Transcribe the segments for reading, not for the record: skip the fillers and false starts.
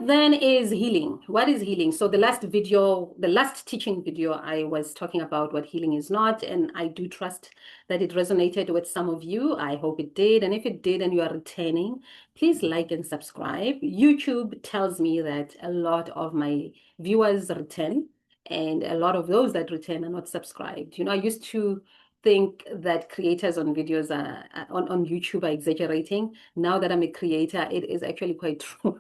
then is healing? What is healing? So the last video, the last teaching video, I was talking about what healing is not, and I do trust that it resonated with some of you. I hope it did. And if it did and you are returning, please like and subscribe. YouTube tells me that a lot of my viewers return, and a lot of those that return are not subscribed. I used to think that creators on videos on YouTube are exaggerating. Now that I'm a creator, it is actually quite true.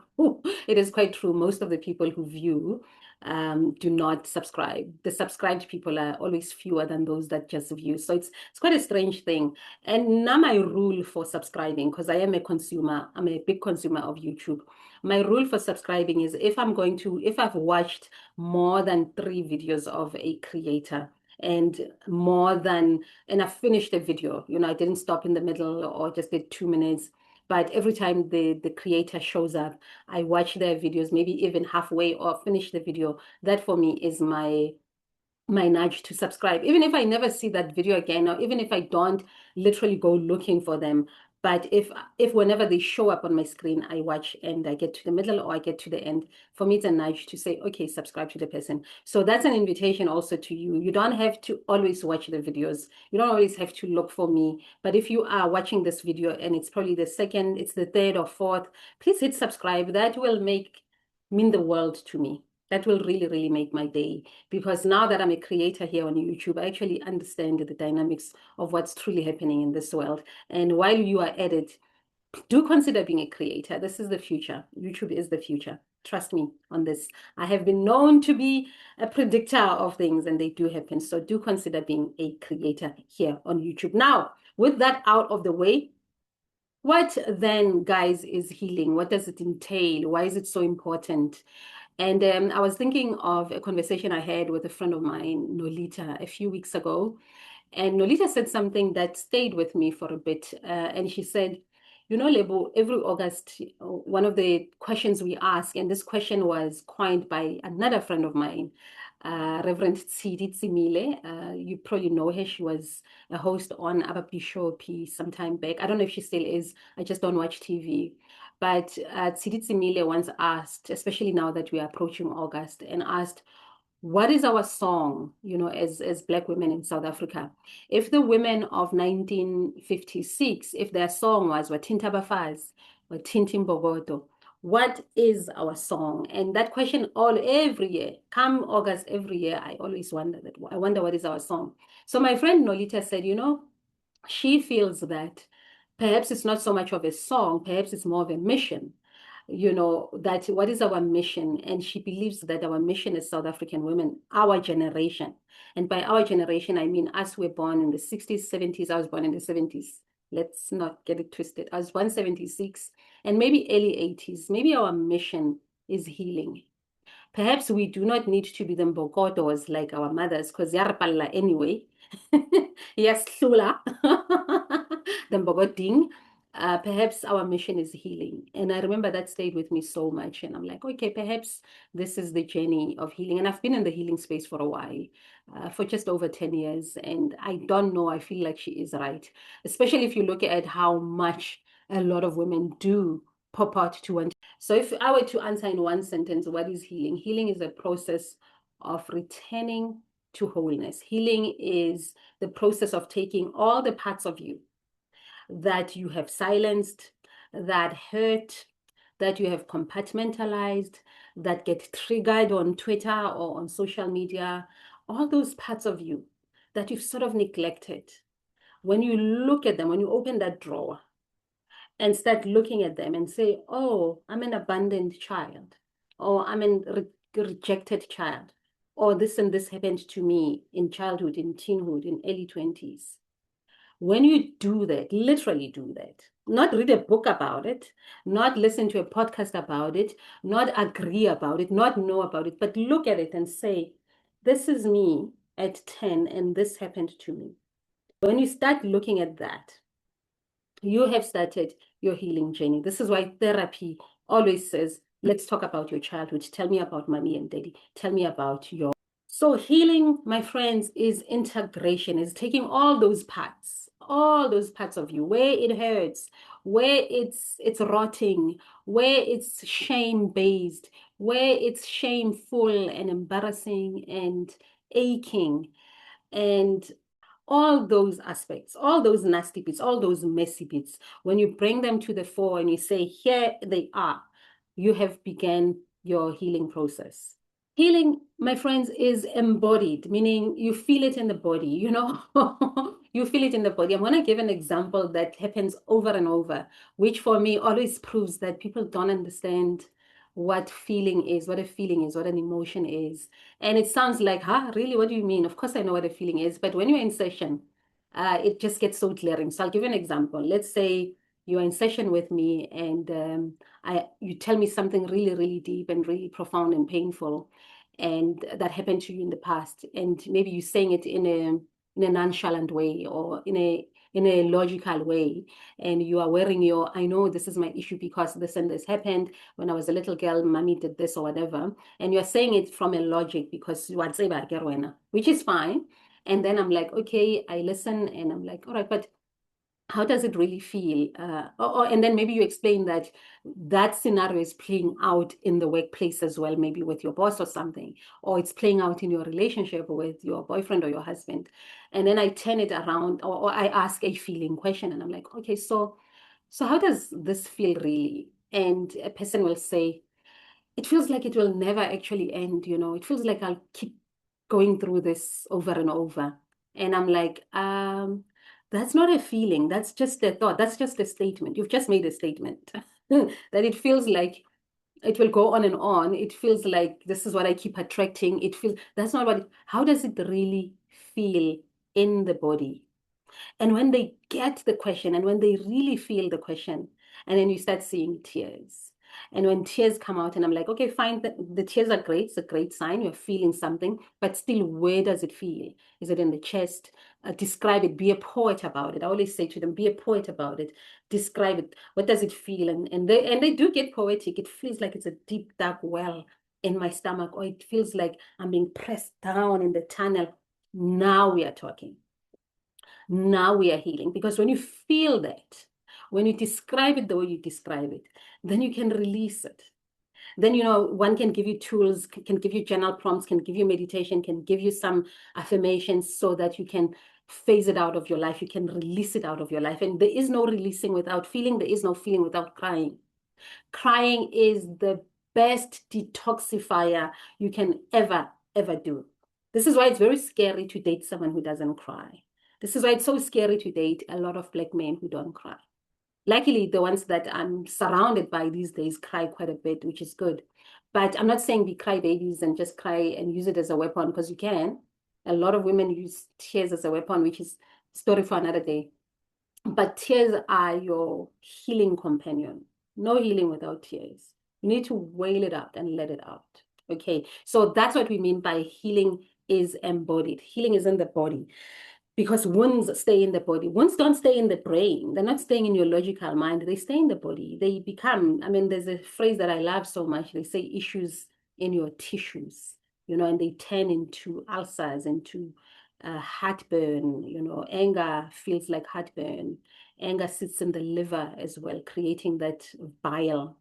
It is quite true. Most of the people who view do not subscribe. The subscribed people are always fewer than those that just view. So it's quite a strange thing. And now my rule for subscribing, because I am a consumer, I'm a big consumer of YouTube. My rule for subscribing is if I've watched more than 3 videos of a creator, and I finished the video. I didn't stop in the middle or just did 2 minutes. But every time the creator shows up, I watch their videos, maybe even halfway or finish the video. That for me is my nudge to subscribe, even if I never see that video again, or even if I don't literally go looking for them. But if whenever they show up on my screen, I watch and I get to the middle or I get to the end, for me, it's a nudge to say, okay, subscribe to the person. So that's an invitation also to you. You don't have to always watch the videos. You don't always have to look for me. But if you are watching this video and it's probably it's the third or fourth, please hit subscribe. That will mean the world to me. That will really, really make my day, because now that I'm a creator here on YouTube, I actually understand the dynamics of what's truly happening in this world. And while you are at it, do consider being a creator. This is the future. YouTube is the future. Trust me on this. I have been known to be a predictor of things, and they do happen. So do consider being a creator here on YouTube. Now, with that out of the way, what then, guys, is healing? What does it entail? Why is it so important? And I was thinking of a conversation I had with a friend of mine, Nolita, a few weeks ago. And Nolita said something that stayed with me for a bit. And she said, Lebo, every August, one of the questions we ask, and this question was coined by another friend of mine, Reverend Tsidi Tsimile. You probably know her. She was a host on Abapi Show P sometime back. I don't know if she still is. I just don't watch TV. But Tsidi Tsimile once asked, especially now that we are approaching August, and asked, what is our song, as Black women in South Africa? If the women of 1956, if their song was Watinta Bafaz, Watinti Mbogodo, what is our song? And that question every year, come August every year, I always wonder that. I wonder what is our song. So my friend Nolita said, she feels that perhaps it's not so much of a song, perhaps it's more of a mission. That what is our mission? And she believes that our mission as South African women, our generation, and by our generation, I mean us were born in the 60s, 70s. I was born in the 70s. Let's not get it twisted. I was 176 and maybe early 80s. Maybe our mission is healing. Perhaps we do not need to be the Mbokodos like our mothers, because yarpalla anyway. Yes, Lula. The Mbogoding. Perhaps our mission is healing. And I remember that stayed with me so much. And I'm like, okay, perhaps this is the journey of healing. And I've been in the healing space for a while, for just over 10 years. And I don't know, I feel like she is right. Especially if you look at how much a lot of women do pop out to one. So if I were to answer in one sentence, what is healing? Healing is a process of returning to wholeness. Healing is the process of taking all the parts of you that you have silenced, that hurt, that you have compartmentalized, that get triggered on Twitter or on social media, all those parts of you that you've sort of neglected. When you look at them, when you open that drawer and start looking at them and say, oh, I'm an abandoned child, or I'm a rejected child, or this and this happened to me in childhood, in teenhood, in early 20s. When you do that, literally do that, not read a book about it, not listen to a podcast about it, not agree about it, not know about it, but look at it and say, this is me at 10 and this happened to me. When you start looking at that, you have started your healing journey. This is why therapy always says, let's talk about your childhood. Tell me about mommy and daddy. Tell me about So healing, my friends, is integration, is taking all those parts all those parts of you, where it hurts, where it's rotting, where it's shame-based, where it's shameful and embarrassing and aching, and all those aspects, all those nasty bits, all those messy bits, when you bring them to the fore and you say, here they are, you have begun your healing process. Healing, my friends, is embodied, meaning you feel it in the body, you know, you feel it in the body. I'm going to give an example that happens over and over, which for me always proves that people don't understand what feeling is, what a feeling is, what an emotion is. And it sounds like, huh, really? What do you mean? Of course, I know what a feeling is. But when you're in session, it just gets so glaring. So I'll give you an example. Let's say you're in session with me and you tell me something really, really deep and really profound and painful, and that happened to you in the past. And maybe you're saying it in a nonchalant way or in a logical way. And you are wearing your, I know this is my issue because this and this happened when I was a little girl, mommy did this or whatever. And you're saying it from a logic because you are saying, which is fine. And then I'm like, okay, I listen and I'm like, all right, but how does it really feel? And then maybe you explain that that scenario is playing out in the workplace as well, maybe with your boss or something, or it's playing out in your relationship with your boyfriend or your husband. And then I turn it around, or I ask a feeling question, and I'm like, okay, so how does this feel really? And a person will say, it feels like it will never actually end, you know. It feels like I'll keep going through this over and over. And I'm like, that's not a feeling. That's just a thought. That's just a statement. You've just made a statement that it feels like it will go on and on. It feels like this is what I keep attracting. It feels that's not what how does it really feel in the body? And when they get the question and when they really feel the question, and then you start seeing tears. And when tears come out, and I'm like, okay, fine, the tears are great. It's a great sign. You're feeling something, but still, where does it feel? Is it in the chest? Describe it. Be a poet about it. I always say to them, be a poet about it. Describe it. What does it feel? And they do get poetic. It feels like it's a deep, dark well in my stomach, or it feels like I'm being pressed down in the tunnel. Now we are talking. Now we are healing. Because when you feel that, when you describe it the way you describe it, then you can release it. Then, you know, one can give you tools, can give you journal prompts, can give you meditation, can give you some affirmations so that you can phase it out of your life. You can release it out of your life. And there is no releasing without feeling. There is no feeling without crying. Crying is the best detoxifier you can ever do. This is why it's very scary to date someone who doesn't cry. This is why it's so scary to date a lot of Black men who don't cry. Luckily, the ones that I'm surrounded by these days cry quite a bit, which is good. But I'm not saying be cry babies and just cry and use it as a weapon, because you can. A lot of women use tears as a weapon, which is story for another day. But tears are your healing companion. No healing without tears. You need to wail it out and let it out. Okay, so that's what we mean by healing is embodied. Healing is in the body because wounds stay in the body. Wounds don't stay in the brain. They're not staying in your logical mind. They stay in the body. They become, I mean, there's a phrase that I love so much. They say issues in your tissues, you know, and they turn into ulcers, into heartburn, you know, anger feels like heartburn. Anger sits in the liver as well, creating that bile.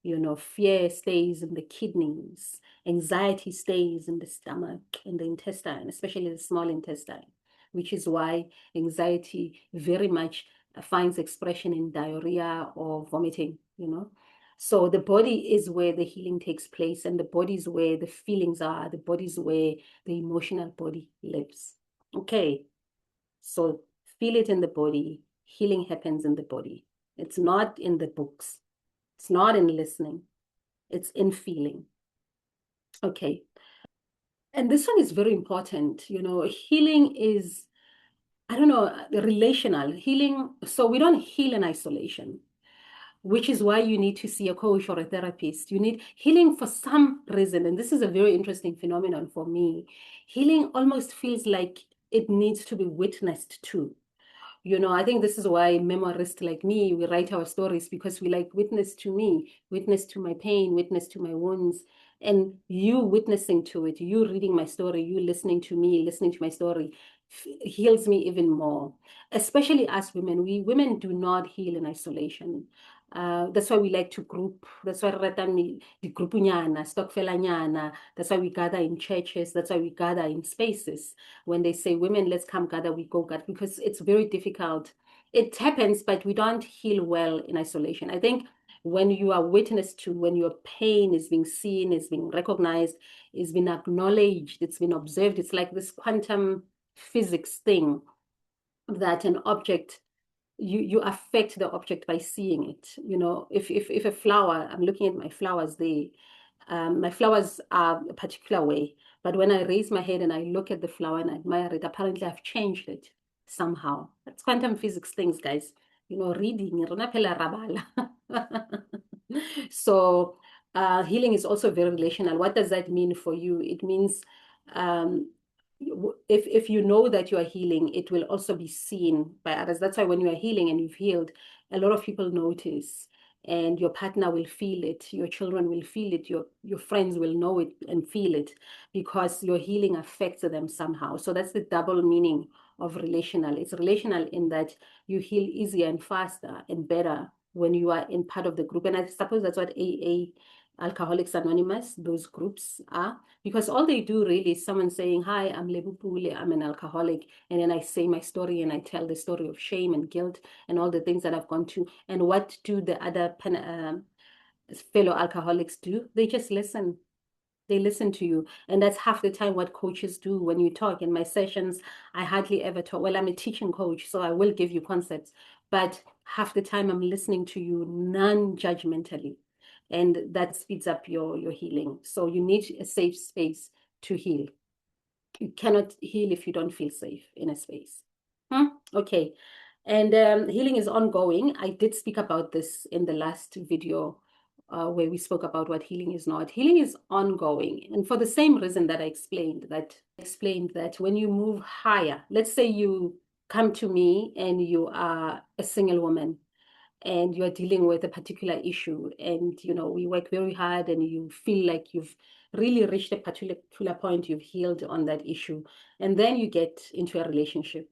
You know, fear stays in the kidneys. Anxiety stays in the stomach, in the intestine, especially the small intestine, which is why anxiety very much finds expression in diarrhea or vomiting, you know. So the body is where the healing takes place, and the body is where the feelings are, the body is where the emotional body lives. Okay, so feel it in the body. Healing happens in the body. It's not in the books. It's not in listening. It's in feeling. Okay. And this one is very important. You know, healing is, I don't know, relational healing. So we don't heal in isolation, which is why you need to see a coach or a therapist. You need healing for some reason. And this is a very interesting phenomenon for me. Healing almost feels like it needs to be witnessed to. You know, I think this is why memoirists like me, we write our stories because we like witness to me, witness to my pain, witness to my wounds. And you witnessing to it, you reading my story, you listening to me, listening to my story, heals me even more, especially as women. We women do not heal in isolation. That's why we like to group. That's why the grupunyana, stokfelanyana. That's why we gather in churches. That's why we gather in spaces. When they say women, let's come gather, we go gather because it's very difficult. It happens, but we don't heal well in isolation. I think when you are witness to, when your pain is being seen, is being recognized, is being acknowledged, it's been observed, it's like this quantum physics thing that an object, you affect the object by seeing it. If a flower, I'm looking at my flowers, my flowers are a particular way, but when I raise my head and I look at the flower and I admire it, apparently I've changed it somehow. That's quantum physics things, guys. Reading. So healing is also very relational. What does that mean for you? It means um, if you know that you are healing, it will also be seen by others. That's why when you are healing and you've healed, a lot of people notice, and your partner will feel it, your children will feel it, your friends will know it and feel it because your healing affects them somehow. So that's the double meaning of relational. It's relational in that you heal easier and faster and better when you are in part of the group. And I suppose that's what AA, Alcoholics Anonymous, those groups are, because all they do really is someone saying, hi, I'm Lebupule, I'm an alcoholic. And then I say my story and I tell the story of shame and guilt and all the things that I've gone through. And what do the other fellow alcoholics do? They just listen. They listen to you. And that's half the time what coaches do when you talk. In my sessions, I hardly ever talk. Well, I'm a teaching coach, so I will give you concepts, but half the time I'm listening to you non-judgmentally. And that speeds up your healing. So you need a safe space to heal. You cannot heal if you don't feel safe in a space. Okay. And healing is ongoing. I did speak about this in the last video where we spoke about what healing is not. Healing is ongoing. And for the same reason that I explained that when you move higher, let's say you come to me and you are a single woman and you're dealing with a particular issue, and we work very hard and you feel like you've really reached a particular point, you've healed on that issue, and then you get into a relationship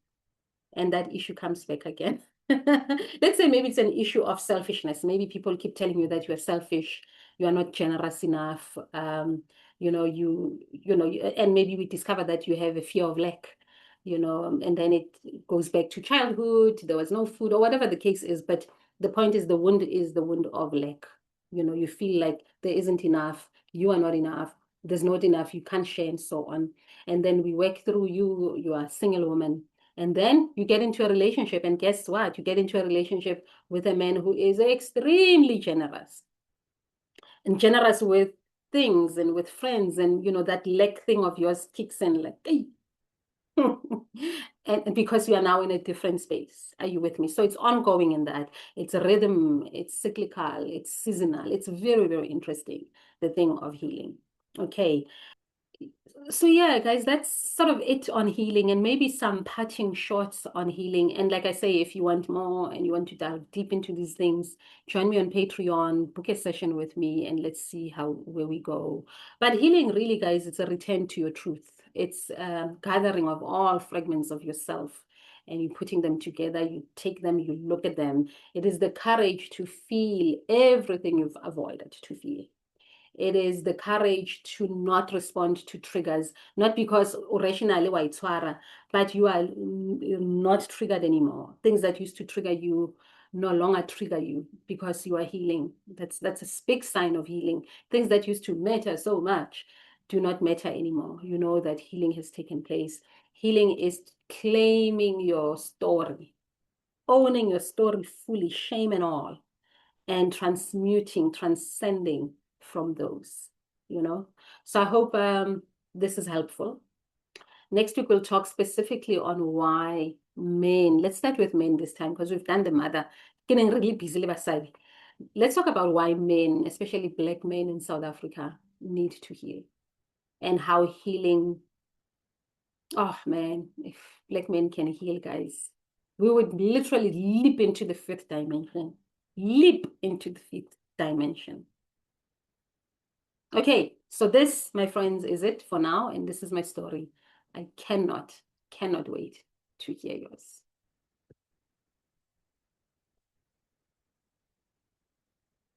and that issue comes back again. Let's say maybe it's an issue of selfishness. Maybe people keep telling you that you are selfish, you are not generous enough. And maybe we discover that you have a fear of lack, and then it goes back to childhood. There was no food or whatever the case is. But the point is the wound of lack. You feel like there isn't enough, you are not enough, there's not enough, you can't share, and so on. And then we work through you are a single woman. And then you get into a relationship, and guess what? You get into a relationship with a man who is extremely generous and generous with things and with friends. And, that leg thing of yours kicks in like, hey. And because you are now in a different space. Are you with me? So it's ongoing in that. It's a rhythm, it's cyclical, it's seasonal. It's very, very interesting, the thing of healing. Okay. So yeah, guys, that's sort of it on healing, and maybe some parting shots on healing. And like I say, if you want more and you want to dive deep into these things, join me on Patreon, book a session with me, and let's see where we go. But healing, really, guys, it's a return to your truth. It's a gathering of all fragments of yourself, and you putting them together, you take them, you look at them. It is the courage to feel everything you've avoided to feel. It is the courage to not respond to triggers, not because rationally but you are not triggered anymore. Things that used to trigger you no longer trigger you because you are healing. That's a big sign of healing. Things that used to matter so much do not matter anymore. You know that healing has taken place. Healing is claiming your story, owning your story fully, shame and all, and transcending from those. So I hope this is helpful. Next week, we'll talk specifically on why men, let's start with men this time because we've done the mother, getting really busy. Let's talk about why men, especially Black men in South Africa, need to heal and how healing, oh man, if Black men can heal, guys, we would literally leap into the fifth dimension. Leap into the fifth dimension. Okay, so this, my friends, is it for now, and this is my story. I cannot cannot wait to hear yours.